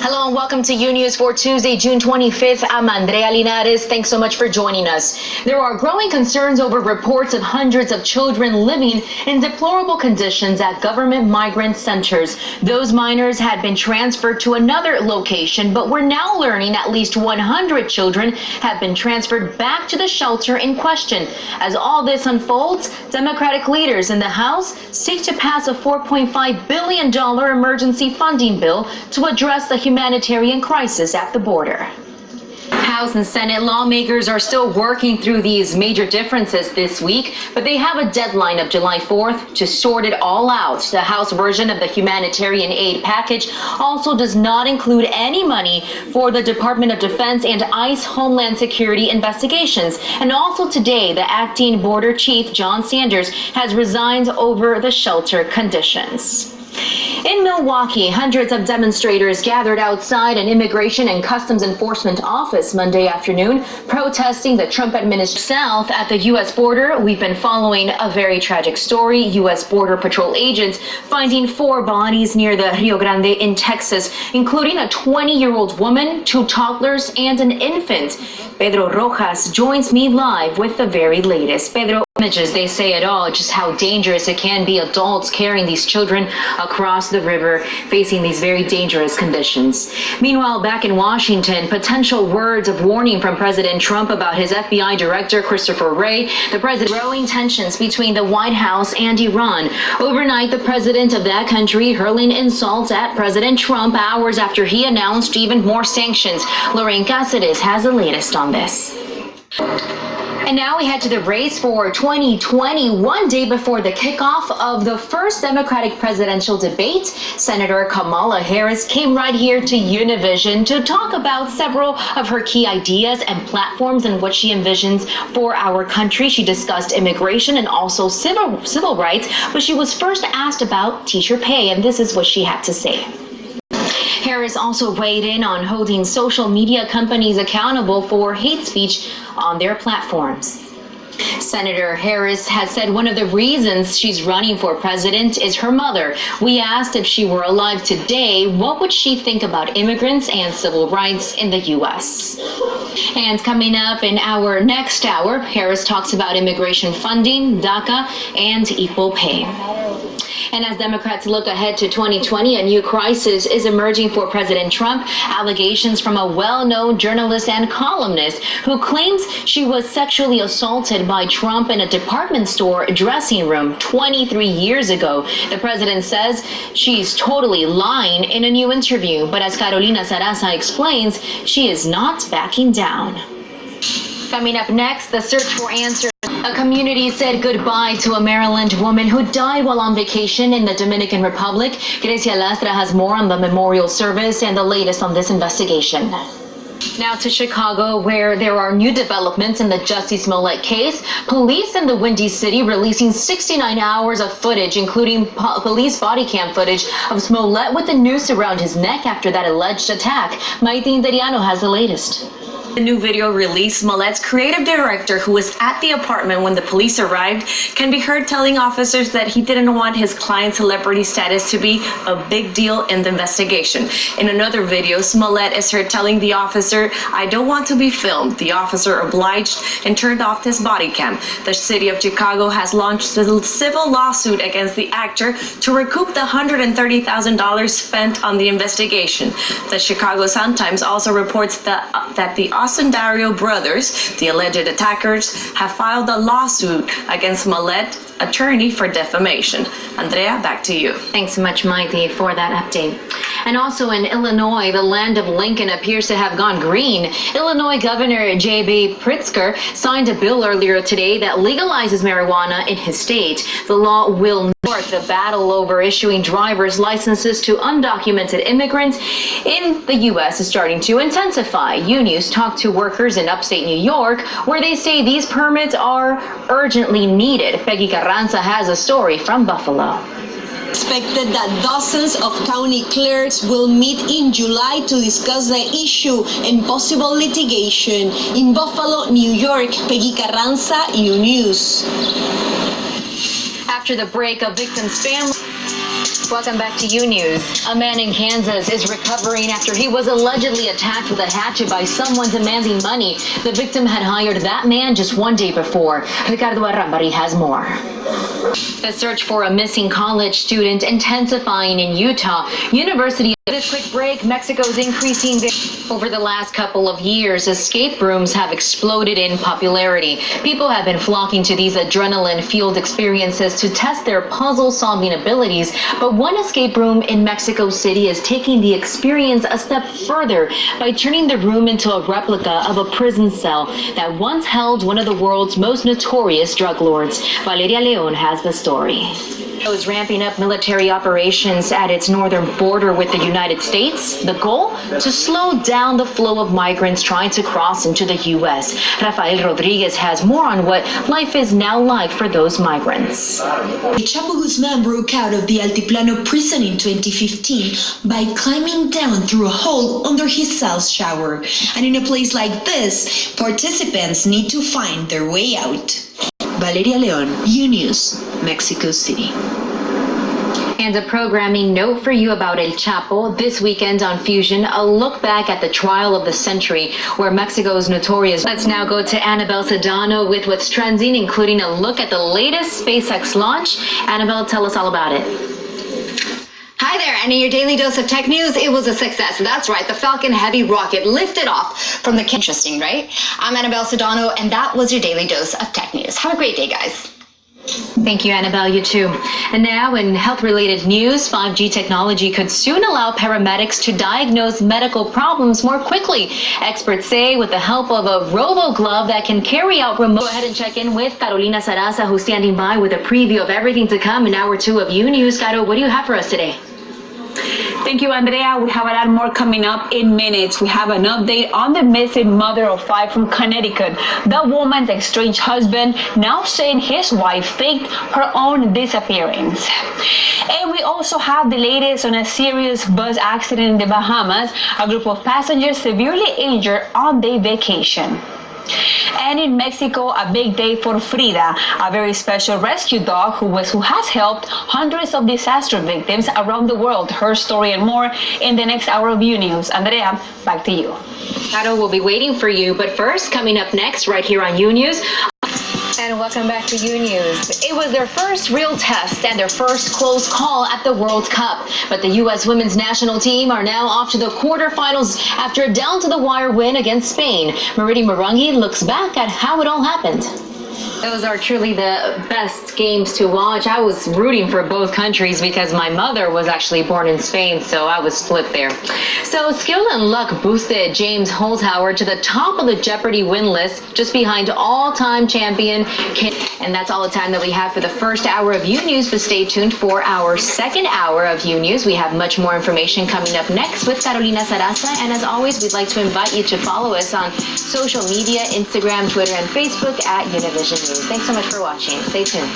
Hello and welcome to Unews for Tuesday, June 25th. I'm Andrea Linares. Thanks so much for joining us. There are growing concerns over reports of hundreds of children living in deplorable conditions at government migrant centers. Those minors had been transferred to another location, but we're now learning at least 100 children have been transferred back to the shelter in question. As all this unfolds, Democratic leaders in the House seek to pass a $4.5 billion emergency funding bill to address the humanitarian crisis at the border. House and Senate lawmakers are still working through these major differences this week, but they have a deadline of July 4th to sort it all out. The House version of the humanitarian aid package also does not include any money for the Department of Defense and ICE Homeland Security investigations. And also today, the acting border chief, John Sanders, has resigned over the shelter conditions. In Milwaukee, hundreds of demonstrators gathered outside an Immigration and Customs Enforcement office Monday afternoon, protesting the Trump administration. South at the U.S. border, we've been following a very tragic story. U.S. Border Patrol agents finding 4 bodies near the Rio Grande in Texas, including a 20-year-old woman, 2 toddlers, and an infant. Pedro Rojas joins me live with the very latest. Pedro, images, they say it all, just how dangerous it can be, adults carrying these children across the river, facing these very dangerous conditions. Meanwhile, back in Washington, potential words of warning from President Trump about his FBI director, Christopher Wray. The president growing tensions between the White House and Iran. Overnight, the president of that country hurling insults at President Trump hours after he announced even more sanctions. Lorraine Cáceres has the latest on this. And now we head to the race for 2020, one day before the kickoff of the first Democratic presidential debate. Senator Kamala Harris came right here to Univision to talk about several of her key ideas and platforms and what she envisions for our country. She discussed immigration and also civil rights, but she was first asked about teacher pay, and this is what she had to say. Harris also weighed in on holding social media companies accountable for hate speech on their platforms. Senator Harris has said one of the reasons she's running for president is her mother. We asked if she were alive today, what would she think about immigrants and civil rights in the U.S.? And coming up in our next hour, Harris talks about immigration funding, DACA, and equal pay. And as Democrats look ahead to 2020, a new crisis is emerging for President Trump. Allegations from a well-known journalist and columnist who claims she was sexually assaulted by Trump in a department store dressing room 23 years ago. The president says she's totally lying in a new interview, but as Carolina Sarasa explains, she is not backing down. Coming up next, the search for answers. A community said goodbye to a Maryland woman who died while on vacation in the Dominican Republic. Grecia Lastra has more on the memorial service and the latest on this investigation. Now to Chicago, where there are new developments in the Jussie Smollett case. Police in the Windy City releasing 69 hours of footage, including police body cam footage of Smollett with the noose around his neck after that alleged attack. Maite Inderiano has the latest. The new video released, Smollett's creative director, who was at the apartment when the police arrived, can be heard telling officers that he didn't want his client's celebrity status to be a big deal in the investigation. In another video, Smollett is heard telling the officer, "I don't want to be filmed." The officer obliged and turned off his body cam. The city of Chicago has launched a civil lawsuit against the actor to recoup the $130,000 spent on the investigation. The Chicago Sun-Times also reports that the Austin Dario brothers, the alleged attackers, have filed a lawsuit against Smollett, attorney for defamation. Andrea, back to you. Thanks so much, Maite, for that update. And also in Illinois, the land of Lincoln appears to have gone green. Illinois Governor J.B. Pritzker signed a bill earlier today that legalizes marijuana in his state. The law will the battle over issuing driver's licenses to undocumented immigrants in the U.S. is starting to intensify. Unews talked to workers in upstate New York, where they say these permits are urgently needed. Peggy Carranza has a story from Buffalo. Expected that dozens of county clerks will meet in July to discuss the issue and possible litigation. In Buffalo, New York, Peggy Carranza, Unews. After the break, a victim's family Welcome back to Unews. A man in Kansas is recovering after he was allegedly attacked with a hatchet by someone demanding money. The victim had hired that man just one day before. Ricardo Arrambari has more. The search for a missing college student intensifying in Utah. University. This quick break, Mexico's increasing over the last couple of years. Escape rooms have exploded in popularity. People have been flocking to these adrenaline-fueled experiences to test their puzzle-solving abilities. But one escape room in Mexico City is taking the experience a step further by turning the room into a replica of a prison cell that once held one of the world's most notorious drug lords. Valeria Leon has the story. Is ramping up military operations at its northern border with the United States. The goal? To slow down the flow of migrants trying to cross into the U.S. Rafael Rodriguez has more on what life is now like for those migrants. Chapo Guzman broke out of the Altiplano prison in 2015 by climbing down through a hole under his cell's shower. And in a place like this, participants need to find their way out. Valeria Leon, Unews, Mexico City. And a programming note for you about El Chapo. This weekend on Fusion, a look back at the trial of the century where Mexico's notorious. Let's now go to Annabelle Sedano with what's trending, including a look at the latest SpaceX launch. Annabelle, tell us all about it. Hi there, and in your daily dose of tech news, it was a success. That's right, the Falcon Heavy rocket lifted off from the... Interesting, right? I'm Annabelle Sedano, and that was your daily dose of tech news. Have a great day, guys. Thank you, Annabelle. You too. And now in health-related news, 5G technology could soon allow paramedics to diagnose medical problems more quickly. Experts say with the help of a robo-glove that can carry out remote... Go ahead and check in with Carolina Sarasa, who's standing by with a preview of everything to come in hour 2 of Unews. Caro, what do you have for us today? Thank you, Andrea. We have a lot more coming up in minutes. We have an update on the missing mother of 5 from Connecticut. The woman's estranged husband now saying his wife faked her own disappearance. And we also have the latest on a serious bus accident in the Bahamas. A group of passengers severely injured on their vacation. And in Mexico, a big day for Frida, a very special rescue dog who has helped hundreds of disaster victims around the world. Her story and more in the next hour of Unews. Andrea, back to you. Caro will be waiting for you, but first, coming up next right here on Unews. And welcome back to Unews. It was their first real test and their first close call at the World Cup. But the U.S. women's national team are now off to the quarterfinals after a down-to-the-wire win against Spain. Mariti Morangi looks back at how it all happened. Those are truly the best games to watch. I was rooting for both countries because my mother was actually born in Spain, so I was split there. So skill and luck boosted James Holzhauer to the top of the Jeopardy win list, just behind all-time champion Kim. And that's all the time that we have for the first hour of Unews, but stay tuned for our second hour of Unews. We have much more information coming up next with Carolina Sarasa. And as always, we'd like to invite you to follow us on social media, Instagram, Twitter, and Facebook at Univision News. Thanks so much for watching. Stay tuned.